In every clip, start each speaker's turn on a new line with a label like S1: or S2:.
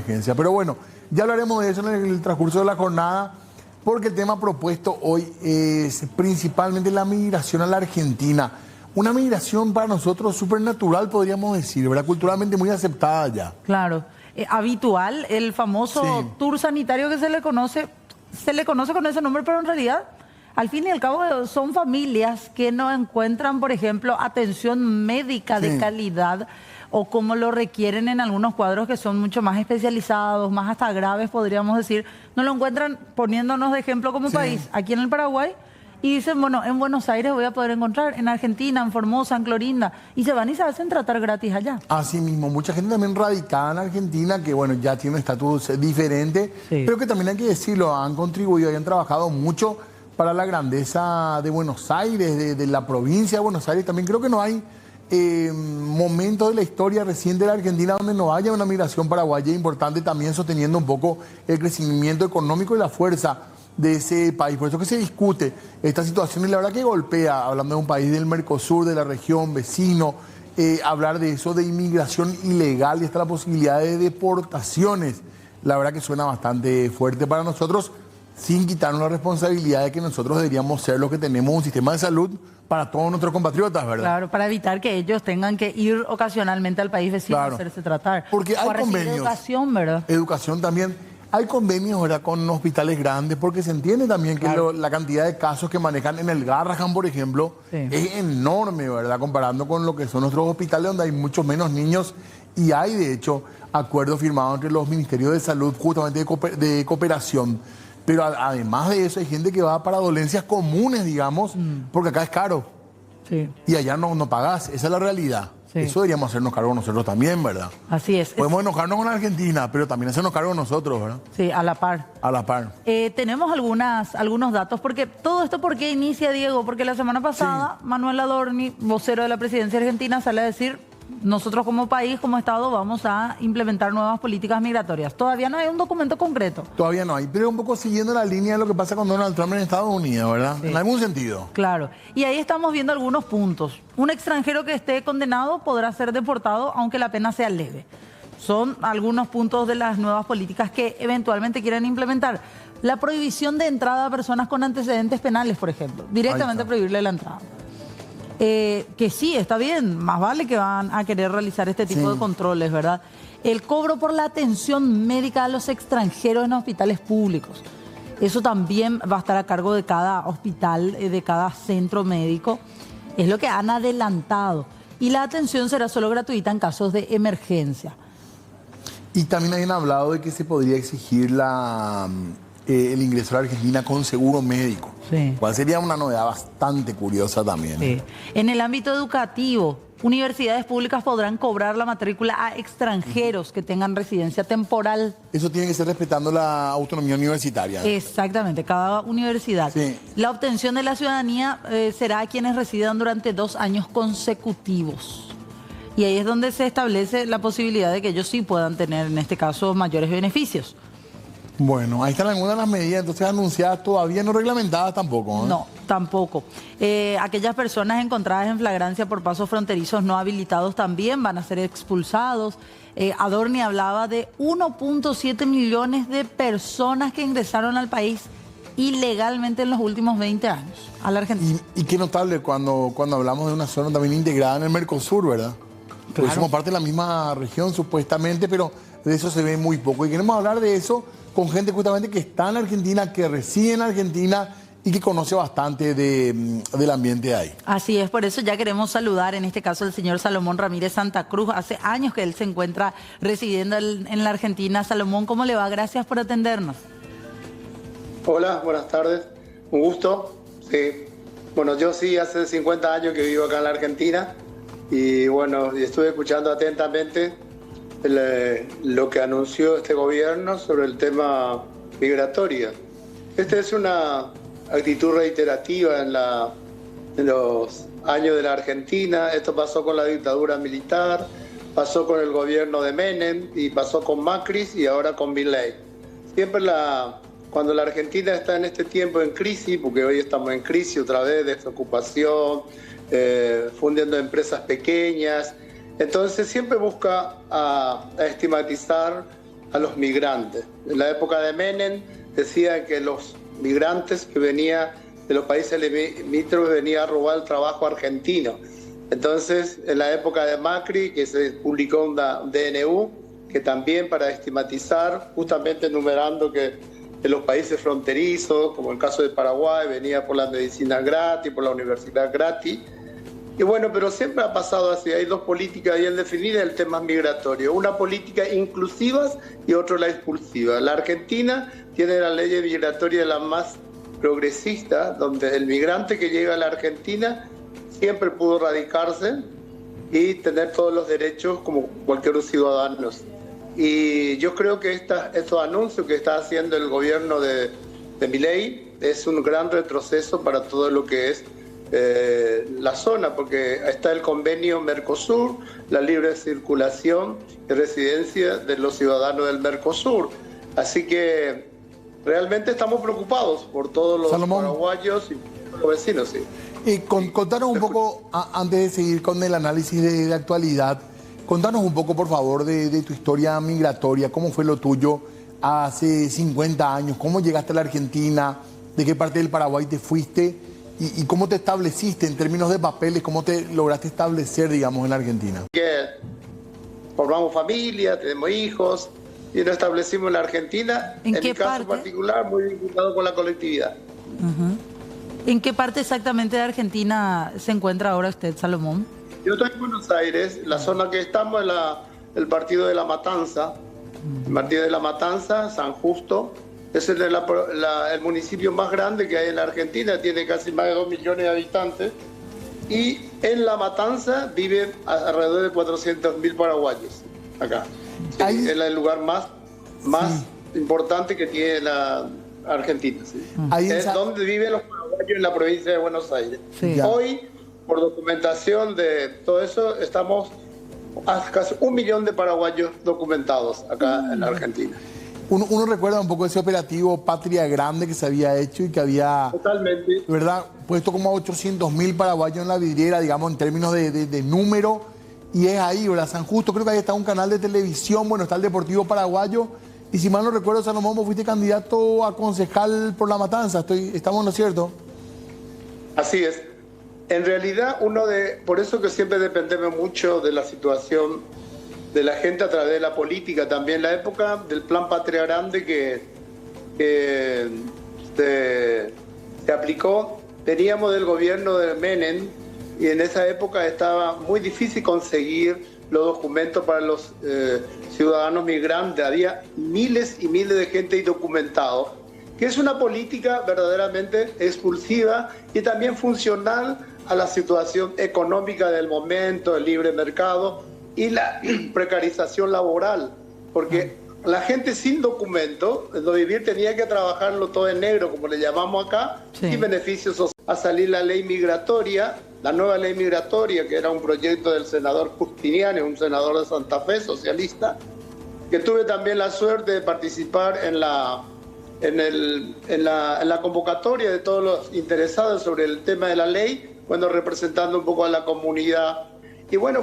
S1: emergencia. Pero bueno, ya hablaremos de eso en el transcurso de la jornada, porque el tema propuesto hoy es principalmente la migración a la Argentina. Una migración para nosotros supernatural, podríamos decir, ¿verdad? Culturalmente muy aceptada ya.
S2: Claro. Habitual, el famoso tour sanitario que se le conoce con ese nombre, pero en realidad, al fin y al cabo, son familias que no encuentran, por ejemplo, atención médica de calidad o como lo requieren en algunos cuadros que son mucho más especializados, más hasta graves, podríamos decir. No lo encuentran, poniéndonos de ejemplo como país, aquí en el Paraguay, y dicen, bueno, en Buenos Aires voy a poder encontrar, en Argentina, en Formosa, en Clorinda, y se van y se hacen tratar gratis allá.
S1: Así mismo, mucha gente también radicada en Argentina, que bueno, ya tiene un estatus diferente, pero que también hay que decirlo, han contribuido y han trabajado mucho para la grandeza de Buenos Aires, de la provincia de Buenos Aires. También creo que no hay momentos de la historia reciente de la Argentina donde no haya una migración paraguaya importante, también sosteniendo un poco el crecimiento económico y la fuerza de ese país. Por eso que se discute esta situación y la verdad que golpea, hablando de un país del Mercosur, de la región vecino, hablar de eso, de inmigración ilegal y hasta la posibilidad de deportaciones. La verdad que suena bastante fuerte para nosotros, sin quitarnos la responsabilidad de que nosotros deberíamos ser los que tenemos un sistema de salud para todos nuestros compatriotas, ¿verdad?
S2: Claro, para evitar que ellos tengan que ir ocasionalmente al país vecino a hacerse tratar.
S1: Porque hay convenios.
S2: Educación, ¿verdad?
S1: Educación también. Hay convenios, ¿verdad?, con hospitales grandes, porque se entiende también que la cantidad de casos que manejan en el Garrahan, por ejemplo, es enorme, ¿verdad?, comparando con lo que son nuestros hospitales, donde hay muchos menos niños, y hay, de hecho, acuerdos firmados entre los ministerios de salud, justamente de cooperación. Pero además de eso, hay gente que va para dolencias comunes, digamos, porque acá es caro. Y allá no pagás, esa es la realidad. Eso deberíamos hacernos cargo nosotros también, ¿verdad?
S2: Así es.
S1: Podemos enojarnos con Argentina, pero también hacernos cargo nosotros, ¿verdad?
S2: Sí, a la par.
S1: A la par.
S2: Tenemos algunos datos, porque todo esto, ¿por qué inicia, Diego? Porque la semana pasada, Manuel Adorni, vocero de la presidencia argentina, sale a decir, nosotros como país, como Estado, vamos a implementar nuevas políticas migratorias. Todavía no hay un documento concreto.
S1: Todavía no hay, pero un poco siguiendo la línea de lo que pasa con Donald Trump en Estados Unidos, ¿verdad? En algún sentido.
S2: Claro. Y ahí estamos viendo algunos puntos. Un extranjero que esté condenado podrá ser deportado, aunque la pena sea leve. Son algunos puntos de las nuevas políticas que eventualmente quieren implementar. La prohibición de entrada a personas con antecedentes penales, por ejemplo. Directamente prohibirle la entrada. Que sí, está bien, más vale que van a querer realizar este tipo de controles, ¿verdad? El cobro por la atención médica a los extranjeros en hospitales públicos. Eso también va a estar a cargo de cada hospital, de cada centro médico. Es lo que han adelantado. Y la atención será solo gratuita en casos de emergencia.
S1: Y también habían hablado de que se podría exigir el ingreso a la Argentina con seguro médico. Cual sería una novedad bastante curiosa también.
S2: En el ámbito educativo, universidades públicas podrán cobrar la matrícula a extranjeros que tengan residencia temporal.
S1: Eso tiene que ser respetando la autonomía universitaria.
S2: Exactamente, cada universidad. La obtención de la ciudadanía será a quienes residan durante 2 años consecutivos. Y ahí es donde se establece la posibilidad de que ellos sí puedan tener, en este caso, mayores beneficios.
S1: Bueno, ahí están algunas de las medidas entonces anunciadas, todavía no reglamentadas tampoco, ¿eh?
S2: No, tampoco. Aquellas personas encontradas en flagrancia por pasos fronterizos no habilitados también van a ser expulsados. Adorni hablaba de 1.7 millones de personas que ingresaron al país ilegalmente en los últimos 20 años a la Argentina.
S1: Y qué notable cuando hablamos de una zona también integrada en el Mercosur, ¿verdad? Porque somos parte de la misma región supuestamente, pero de eso se ve muy poco. Y queremos hablar de eso con gente justamente que está en Argentina, que reside en Argentina y que conoce bastante del ambiente ahí.
S2: Así es, por eso ya queremos saludar en este caso al señor Salomón Ramírez Santa Cruz. Hace años que él se encuentra residiendo en la Argentina. Salomón, ¿cómo le va? Gracias por atendernos.
S3: Hola, buenas tardes. Un gusto. Bueno, yo sí hace 50 años que vivo acá en la Argentina y bueno, estuve escuchando atentamente lo que anunció este gobierno sobre el tema migratorio. Esta es una actitud reiterativa en los años de la Argentina. Esto pasó con la dictadura militar, pasó con el gobierno de Menem y pasó con Macri y ahora con Milei. Siempre cuando la Argentina está en este tiempo en crisis, porque hoy estamos en crisis otra vez, desocupación, fundiendo empresas pequeñas, entonces siempre busca a estigmatizar a los migrantes. En la época de Menem decía que los migrantes que venían de los países limítrofes venían a robar el trabajo argentino. Entonces, en la época de Macri, que se publicó un DNU, que también para estigmatizar, justamente enumerando que de los países fronterizos, como el caso de Paraguay, venía por la medicina gratis, por la universidad gratis. Y bueno, pero siempre ha pasado así, hay dos políticas bien definidas el tema migratorio, una política inclusiva y otra la expulsiva. La Argentina tiene la ley migratoria la más progresista, donde el migrante que llega a la Argentina siempre pudo radicarse y tener todos los derechos como cualquier ciudadano. Y yo creo que estos anuncios que está haciendo el gobierno de Milei es un gran retroceso para todo lo que es la zona, porque está el convenio Mercosur, la libre circulación y residencia de los ciudadanos del Mercosur. Así que realmente estamos preocupados por todos los paraguayos y los vecinos. Sí.
S1: Y contanos un poco, antes de seguir con el análisis de actualidad, contanos un poco, por favor, de tu historia migratoria. ¿Cómo fue lo tuyo hace 50 años? ¿Cómo llegaste a la Argentina? ¿De qué parte del Paraguay te fuiste? ¿Y cómo te estableciste en términos de papeles? ¿Cómo te lograste establecer, digamos, en la Argentina?
S3: Que formamos familia, tenemos hijos y nos establecimos en la Argentina.
S2: ¿En qué
S3: mi caso
S2: parte?
S3: particular, muy vinculado con la colectividad.
S2: ¿En qué parte exactamente de Argentina se encuentra ahora usted, Salomón?
S3: Yo estoy en Buenos Aires, la zona que estamos es el partido de La Matanza. El partido de La Matanza, San Justo. Es el municipio más grande que hay en la Argentina, tiene casi más de 2 millones de habitantes. Y en La Matanza viven alrededor de 400.000 paraguayos, acá. Sí, es el lugar más importante que tiene la Argentina. Sí. Es donde viven los paraguayos en la provincia de Buenos Aires. Sí. Hoy, por documentación de todo eso, estamos a casi 1 millón de paraguayos documentados acá en la Argentina.
S1: Uno recuerda un poco ese operativo Patria Grande que se había hecho y que había,
S3: totalmente,
S1: ¿verdad?, puesto como a 800.000 paraguayos en la vidriera, digamos, en términos de número. Y es ahí, ¿verdad? San Justo, creo que ahí está un canal de televisión, bueno, está el Deportivo Paraguayo. Y si mal no recuerdo, Salomón, vos fuiste candidato a concejal por La Matanza. ¿Estamos en lo cierto?
S3: Así es. En realidad, por eso que siempre dependemos mucho de la situación de la gente a través de la política. También la época del Plan Patria Grande que se aplicó, teníamos del gobierno de Menem, y en esa época estaba muy difícil conseguir los documentos para los ciudadanos migrantes. Había miles y miles de gente indocumentados, que es una política verdaderamente expulsiva y también funcional a la situación económica del momento, el libre mercado y la precarización laboral, porque la gente sin documento, el vivir tenía que trabajarlo todo en negro, como le llamamos acá, sin beneficios sociales. A salir la ley migratoria, la nueva ley migratoria, que era un proyecto del senador Justiniani, un senador de Santa Fe, socialista, que tuve también la suerte de participar en la convocatoria de todos los interesados sobre el tema de la ley, bueno, representando un poco a la comunidad. Y bueno,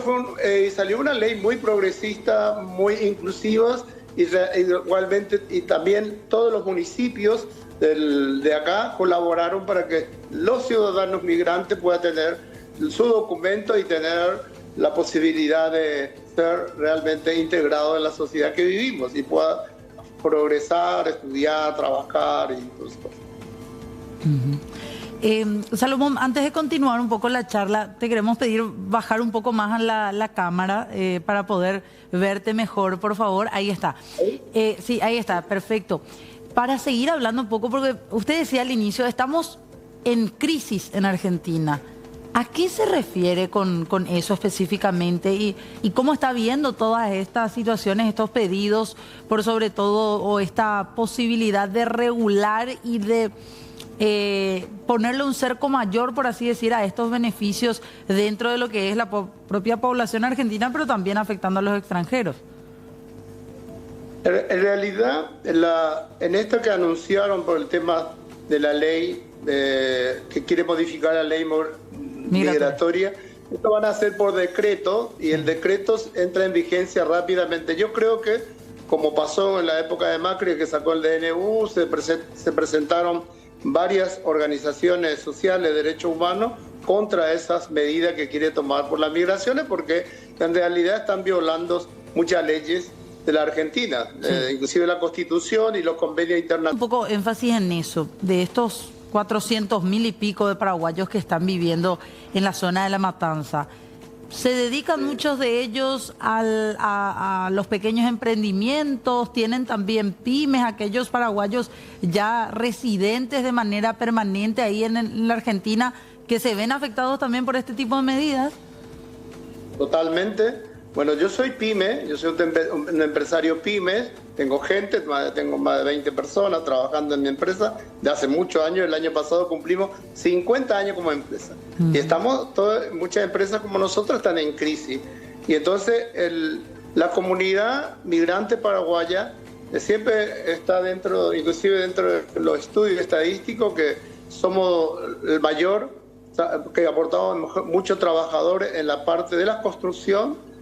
S3: salió una ley muy progresista, muy inclusiva, igualmente, y también todos los municipios de acá colaboraron para que los ciudadanos migrantes puedan tener su documento y tener la posibilidad de ser realmente integrados en la sociedad que vivimos y puedan progresar, estudiar, trabajar y todas esas cosas.
S2: Salomón, antes de continuar un poco la charla, te queremos pedir bajar un poco más a la cámara para poder verte mejor, por favor. Ahí está. Sí, ahí está, perfecto. Para seguir hablando un poco, porque usted decía al inicio, estamos en crisis en Argentina. ¿A qué se refiere con eso específicamente? ¿Y cómo está viendo todas estas situaciones, estos pedidos, por sobre todo, o esta posibilidad de regular y de ponerle un cerco mayor, por así decir, a estos beneficios dentro de lo que es la propia población argentina, pero también afectando a los extranjeros?
S3: En realidad, en esto que anunciaron por el tema de la ley, que quiere modificar la ley migratoria, esto van a hacer por decreto, y el decreto entra en vigencia rápidamente. Yo creo que como pasó en la época de Macri, que sacó el DNU, se presentaron varias organizaciones sociales de derechos humanos contra esas medidas que quiere tomar por las migraciones, porque en realidad están violando muchas leyes de la Argentina, inclusive la Constitución y los convenios internacionales.
S2: Un poco énfasis en eso, de estos 400.000 y pico de paraguayos que están viviendo en la zona de La Matanza. ¿Se dedican muchos de ellos a los pequeños emprendimientos? ¿Tienen también pymes, aquellos paraguayos ya residentes de manera permanente ahí en la Argentina, que se ven afectados también por este tipo de medidas?
S3: Totalmente. Bueno, yo soy pyme, yo soy un empresario pyme, tengo gente, tengo más de 20 personas trabajando en mi empresa de hace muchos años. El año pasado cumplimos 50 años como empresa. Y estamos, muchas empresas como nosotros están en crisis. Y entonces la comunidad migrante paraguaya siempre está dentro, inclusive dentro de los estudios estadísticos, que somos el mayor, que aportamos muchos trabajadores en la parte de la construcción,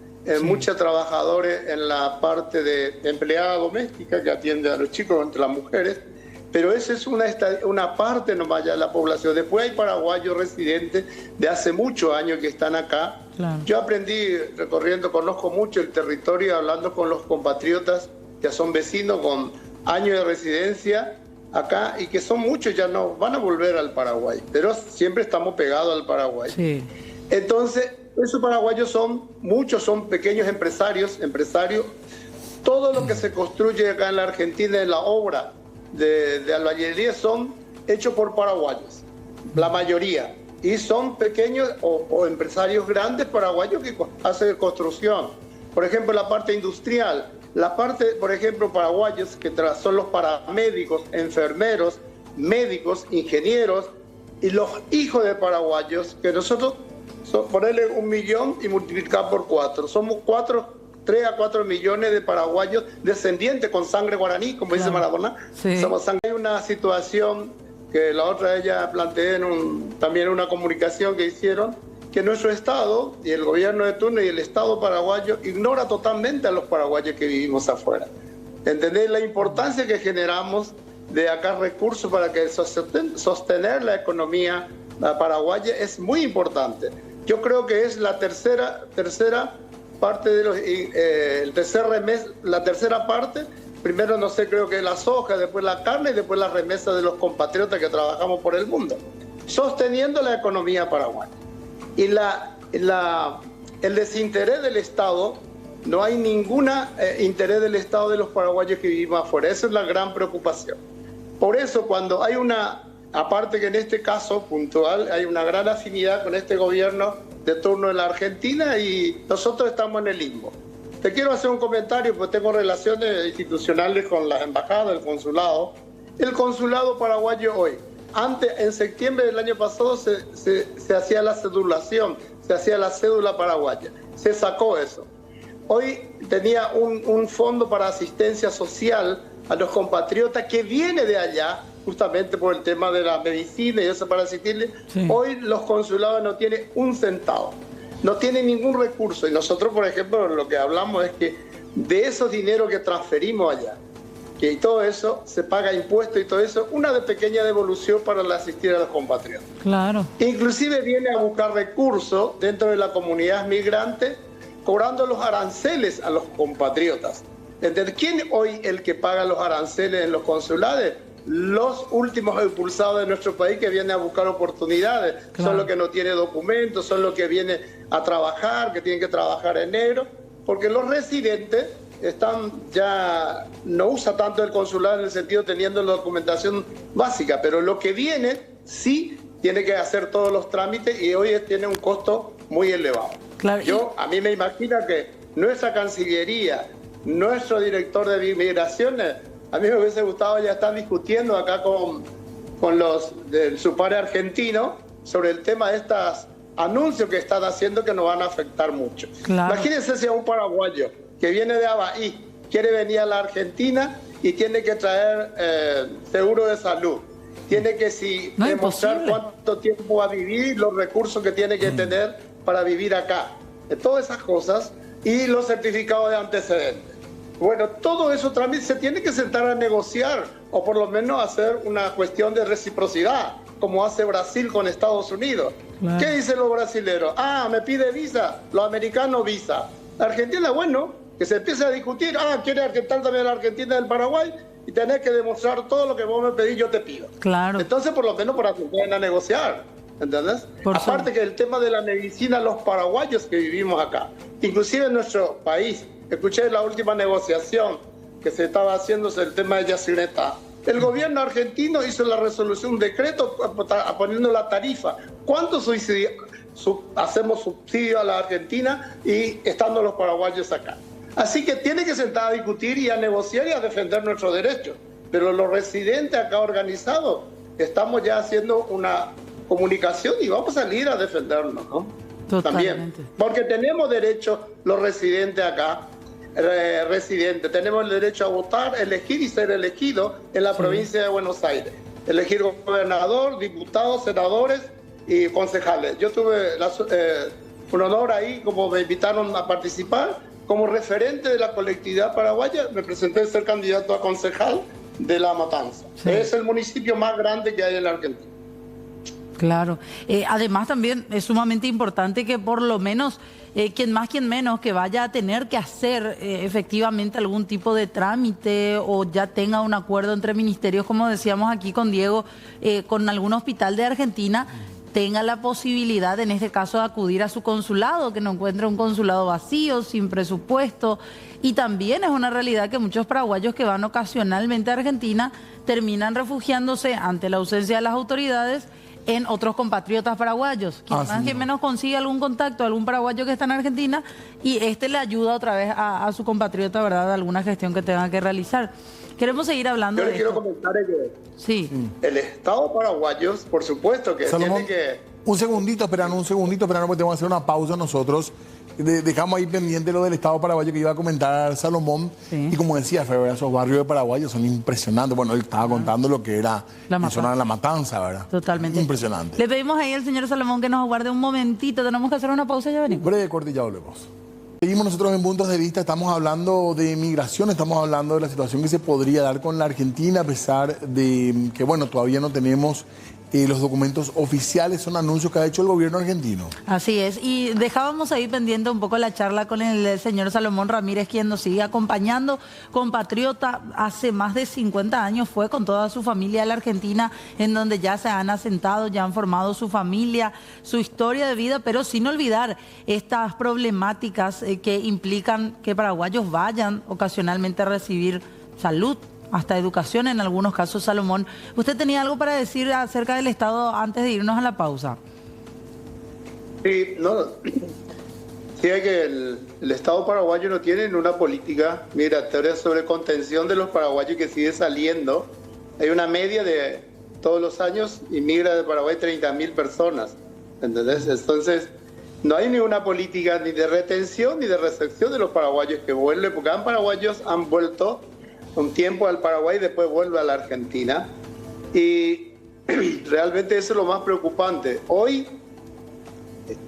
S3: muchos trabajadores en la parte de empleada doméstica que atiende a los chicos, entre las mujeres, pero esa es una parte nomás ya de la población. Después hay paraguayos residentes de hace muchos años que están acá. Claro. Yo aprendí recorriendo, conozco mucho el territorio, hablando con los compatriotas que son vecinos con años de residencia acá y que son muchos, ya no van a volver al Paraguay, pero siempre estamos pegados al Paraguay. Sí. Entonces, esos paraguayos muchos son pequeños empresarios. Todo lo que se construye acá en la Argentina en la obra de albañilería son hechos por paraguayos, la mayoría. Y son pequeños o empresarios grandes paraguayos que hacen construcción. Por ejemplo, la parte industrial, la parte, por ejemplo, paraguayos que son los paramédicos, enfermeros, médicos, ingenieros y los hijos de paraguayos que nosotros ponerle 1 millón y multiplicar por 4. Somos 3 a 4 millones de paraguayos descendientes con sangre guaraní, como dice Maradona. Sí. Hay una situación que la otra ella planteé también en una comunicación que hicieron, que nuestro Estado y el gobierno de turno y el Estado paraguayo ignora totalmente a los paraguayos que vivimos afuera. ¿Entendés la importancia que generamos de acá recursos para que sostener la economía paraguaya? Es muy importante. Yo creo que es la tercera parte de la tercera parte. Primero, no sé, creo que la soja, después la carne y después la remesa de los compatriotas que trabajamos por el mundo, sosteniendo la economía paraguaya. Y el desinterés del Estado, no hay ningún interés del Estado de los paraguayos que vivimos afuera. Esa es la gran preocupación. Por eso, cuando hay aparte que en este caso puntual hay una gran afinidad con este gobierno de turno en la Argentina y nosotros estamos en el limbo. Te quiero hacer un comentario, porque tengo relaciones institucionales con las embajadas, el consulado. El consulado paraguayo hoy, en septiembre del año pasado se hacía la cedulación, se hacía la cédula paraguaya, se sacó eso. Hoy tenía un fondo para asistencia social a los compatriotas que viene de allá, justamente por el tema de la medicina y eso para asistirle. Sí. Hoy los consulados no tienen un centavo, no tienen ningún recurso. Y nosotros, por ejemplo, lo que hablamos es que de esos dineros que transferimos allá, que todo eso se paga impuestos y todo eso, una pequeña devolución para asistir a los compatriotas. Claro. Inclusive viene a buscar recursos dentro de la comunidad migrante, cobrando los aranceles a los compatriotas. Entonces, ¿quién hoy el que paga los aranceles en los consulados? Los últimos expulsados de nuestro país que vienen a buscar oportunidades. Claro. Son los que no tienen documentos, son los que vienen a trabajar, que tienen que trabajar en negro, porque los residentes no usa tanto el consulado en el sentido teniendo la documentación básica, pero lo que viene sí tiene que hacer todos los trámites y hoy tiene un costo muy elevado. Claro. A mí me imagino que nuestra Cancillería, nuestro director de migraciones, a mí me hubiese gustado, ya están discutiendo acá con los del SUPARE argentino sobre el tema de estos anuncios que están haciendo que nos van a afectar mucho. Claro. Imagínense si a un paraguayo que viene de Abahí quiere venir a la Argentina y tiene que traer seguro de salud. Tiene que demostrar cuánto tiempo va a vivir, los recursos que tiene que tener para vivir acá. Todas esas cosas y los certificados de antecedentes. Bueno, todo eso también se tiene que sentar a negociar o por lo menos hacer una cuestión de reciprocidad, como hace Brasil con Estados Unidos. Claro. ¿Qué dicen los brasileños? Me pide visa, los americanos visa. La Argentina, bueno, que se empiece a discutir, quiere aceptar también la Argentina del Paraguay y tenés que demostrar todo lo que vos me pedís, yo te pido.
S2: Claro.
S3: Entonces, por lo menos para que puedan a negociar, ¿entendés? Aparte que el tema de la medicina, los paraguayos que vivimos acá, inclusive en nuestro país, escuché la última negociación que se estaba haciéndose el tema de Yacyretá. El gobierno argentino hizo la resolución, un decreto poniendo la tarifa. ¿Cuánto hacemos subsidio a la Argentina y estando los paraguayos acá? Así que tiene que sentar a discutir y a negociar y a defender nuestros derechos. Pero los residentes acá organizados estamos ya haciendo una comunicación y vamos a salir a defendernos, ¿no?
S2: Totalmente.
S3: También. Porque tenemos derecho los residentes acá, tenemos el derecho a votar, elegir y ser elegidos en la provincia de Buenos Aires. Elegir gobernador, diputados, senadores y concejales. Yo tuve un honor ahí, como me invitaron a participar, como referente de la colectividad paraguaya, me presenté a ser candidato a concejal de La Matanza. Sí. Es el municipio más grande que hay en la Argentina.
S2: Claro. Además también es sumamente importante que por lo menos, quien más, quien menos, que vaya a tener que hacer efectivamente algún tipo de trámite o ya tenga un acuerdo entre ministerios, como decíamos aquí con Diego, con algún hospital de Argentina, tenga la posibilidad, en este caso, de acudir a su consulado, que no encuentre un consulado vacío, sin presupuesto. Y también es una realidad que muchos paraguayos que van ocasionalmente a Argentina terminan refugiándose ante la ausencia de las autoridades en otros compatriotas paraguayos. Quien más que menos consigue algún contacto, algún paraguayo que está en Argentina, y le ayuda otra vez a su compatriota, ¿verdad?, de alguna gestión que tenga que realizar. Queremos seguir hablando de esto.
S3: Yo le quiero comentar que el Estado paraguayo, por supuesto que
S1: Salomón,
S3: tiene que...
S1: un segundito, porque tenemos que hacer una pausa nosotros. Dejamos ahí pendiente lo del Estado paraguayo que iba a comentar Salomón. Sí. Y como decía, esos barrios de paraguayos son impresionantes. Bueno, él estaba contando lo que era la zona de La Matanza, ¿verdad?
S2: Totalmente.
S1: Impresionante.
S2: Le pedimos ahí al señor Salomón que nos aguarde un momentito. Tenemos que hacer una pausa y ya venimos.
S1: Breve corte y ya volvemos. Seguimos nosotros en Puntos de Vista, estamos hablando de migración, estamos hablando de la situación que se podría dar con la Argentina, a pesar de que, bueno, todavía no tenemos los documentos oficiales, son anuncios que ha hecho el gobierno argentino.
S2: Así es, y dejábamos ahí pendiente un poco la charla con el señor Salomón Ramírez, quien nos sigue acompañando, compatriota, hace más de 50 años fue con toda su familia a la Argentina, en donde ya se han asentado, ya han formado su familia, su historia de vida, pero sin olvidar estas problemáticas que implican que paraguayos vayan ocasionalmente a recibir salud, hasta educación en algunos casos. Salomón, ¿usted tenía algo para decir acerca del Estado antes de irnos a la pausa?
S3: Sí, es que el Estado paraguayo no tiene una política migratoria sobre contención de los paraguayos que sigue saliendo. Hay una media de todos los años, inmigra de Paraguay 30.000 personas, ¿entendés? Entonces, no hay ninguna política ni de retención ni de recepción de los paraguayos que vuelven, porque paraguayos han vuelto un tiempo al Paraguay y después vuelve a la Argentina. Y realmente eso es lo más preocupante. Hoy,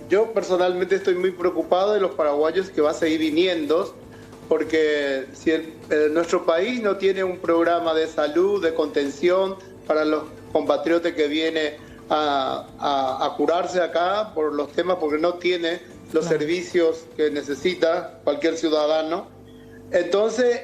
S3: yo personalmente estoy muy preocupado de los paraguayos que va a seguir viniendo, porque si nuestro país no tiene un programa de salud, de contención para los compatriotas que vienen a curarse acá por los temas, porque no tiene los servicios que necesita cualquier ciudadano, entonces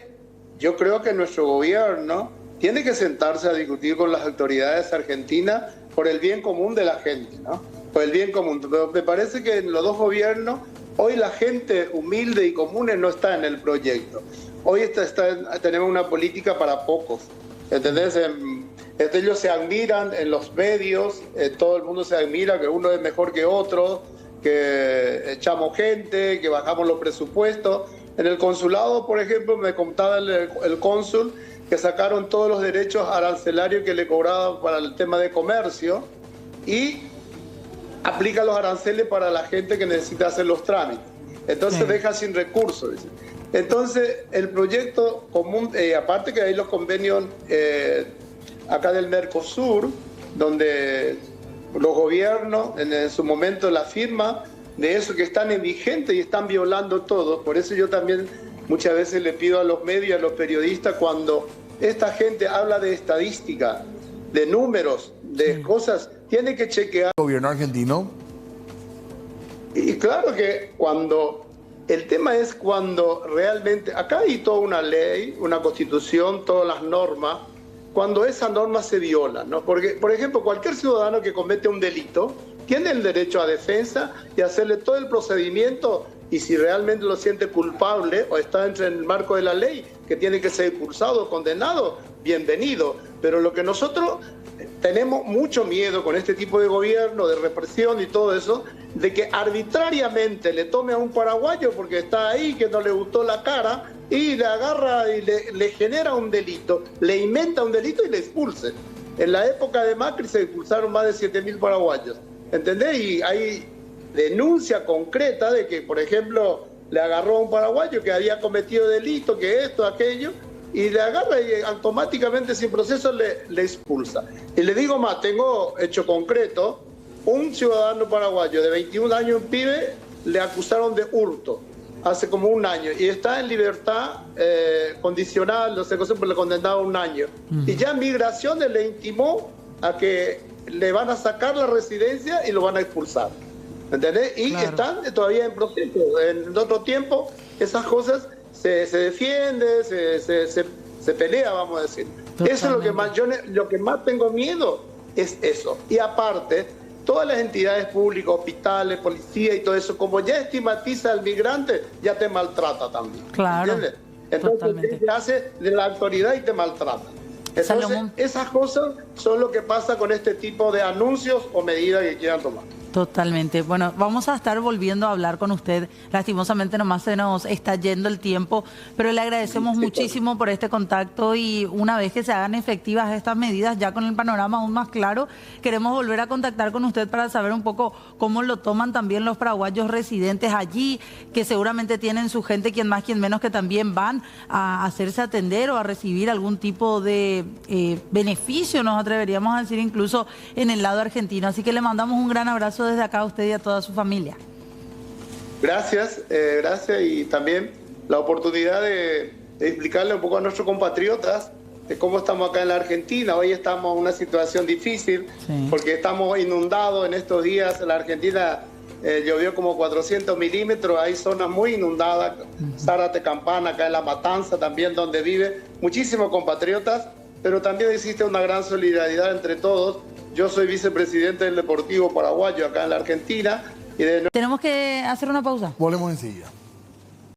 S3: yo creo que nuestro gobierno tiene que sentarse a discutir con las autoridades argentinas por el bien común de la gente, ¿no? Por el bien común. Pero me parece que en los dos gobiernos, hoy la gente humilde y común no está en el proyecto. Hoy tenemos una política para pocos, ¿entendés? Ellos se admiran en los medios, todo el mundo se admira que uno es mejor que otro, que echamos gente, que bajamos los presupuestos. En el consulado, por ejemplo, me contaba el cónsul que sacaron todos los derechos arancelarios que le cobraban para el tema de comercio y aplica los aranceles para la gente que necesita hacer los trámites. Entonces deja sin recursos. Dice. Entonces el proyecto común, aparte que hay los convenios acá del Mercosur, donde los gobiernos en su momento la firma de eso que están en vigente y están violando todo. Por eso yo también muchas veces le pido a los medios, a los periodistas, cuando esta gente habla de estadística, de números, de cosas, tiene que chequear.
S1: ¿El gobierno argentino?
S3: Y claro que cuando... El tema es cuando realmente... Acá hay toda una ley, una constitución, todas las normas, cuando esas normas se violan, ¿no? Porque, por ejemplo, cualquier ciudadano que comete un delito tiene el derecho a defensa y hacerle todo el procedimiento, y si realmente lo siente culpable o está dentro del marco de la ley, que tiene que ser expulsado o condenado, bienvenido. Pero lo que nosotros tenemos mucho miedo con este tipo de gobierno, de represión y todo eso, de que arbitrariamente le tome a un paraguayo porque está ahí, que no le gustó la cara, y le agarra y le genera un delito, le inventa un delito y le expulse. En la época de Macri se expulsaron más de 7.000 paraguayos, ¿entendés? Y hay denuncia concreta de que, por ejemplo, le agarró a un paraguayo que había cometido delito, que esto, aquello, y le agarra y automáticamente sin proceso le expulsa. Y le digo más, tengo hecho concreto, un ciudadano paraguayo de 21 años, un pibe, le acusaron de hurto hace como un año y está en libertad condicional, no sé qué, pero le condenaron un año. Y ya Migraciones le intimó a que le van a sacar la residencia y lo van a expulsar. ¿Entendés? Y están todavía en proceso. En otro tiempo, esas cosas se defiende, se pelea, vamos a decir. Totalmente. Eso es lo que más, lo que más tengo miedo es eso. Y aparte, todas las entidades públicas, hospitales, policía y todo eso, como ya estigmatiza al migrante, ya te maltrata también.
S2: Claro.
S3: ¿Entiendes? Entonces te hace de la autoridad y te maltrata. Entonces, Salomón, esas cosas son lo que pasa con este tipo de anuncios o medidas que quieran tomar.
S2: Totalmente. Bueno, vamos a estar volviendo a hablar con usted. Lastimosamente nomás se nos está yendo el tiempo, pero le agradecemos muchísimo por este contacto y una vez que se hagan efectivas estas medidas, ya con el panorama aún más claro, queremos volver a contactar con usted para saber un poco cómo lo toman también los paraguayos residentes allí, que seguramente tienen su gente, quien más, quien menos, que también van a hacerse atender o a recibir algún tipo de beneficio, nos atreveríamos a decir, incluso en el lado argentino. Así que le mandamos un gran abrazo desde acá a usted y a toda su familia.
S3: Gracias, gracias, y también la oportunidad de explicarle un poco a nuestros compatriotas de cómo estamos acá en la Argentina. Hoy estamos en una situación difícil porque estamos inundados en estos días. En la Argentina llovió como 400 milímetros, hay zonas muy inundadas, Zárate, Campana, acá en La Matanza también, donde vive muchísimos compatriotas, pero también existe una gran solidaridad entre todos. Yo soy vicepresidente del Deportivo Paraguayo acá en la Argentina. Tenemos
S2: que hacer una pausa.
S1: Volvemos enseguida.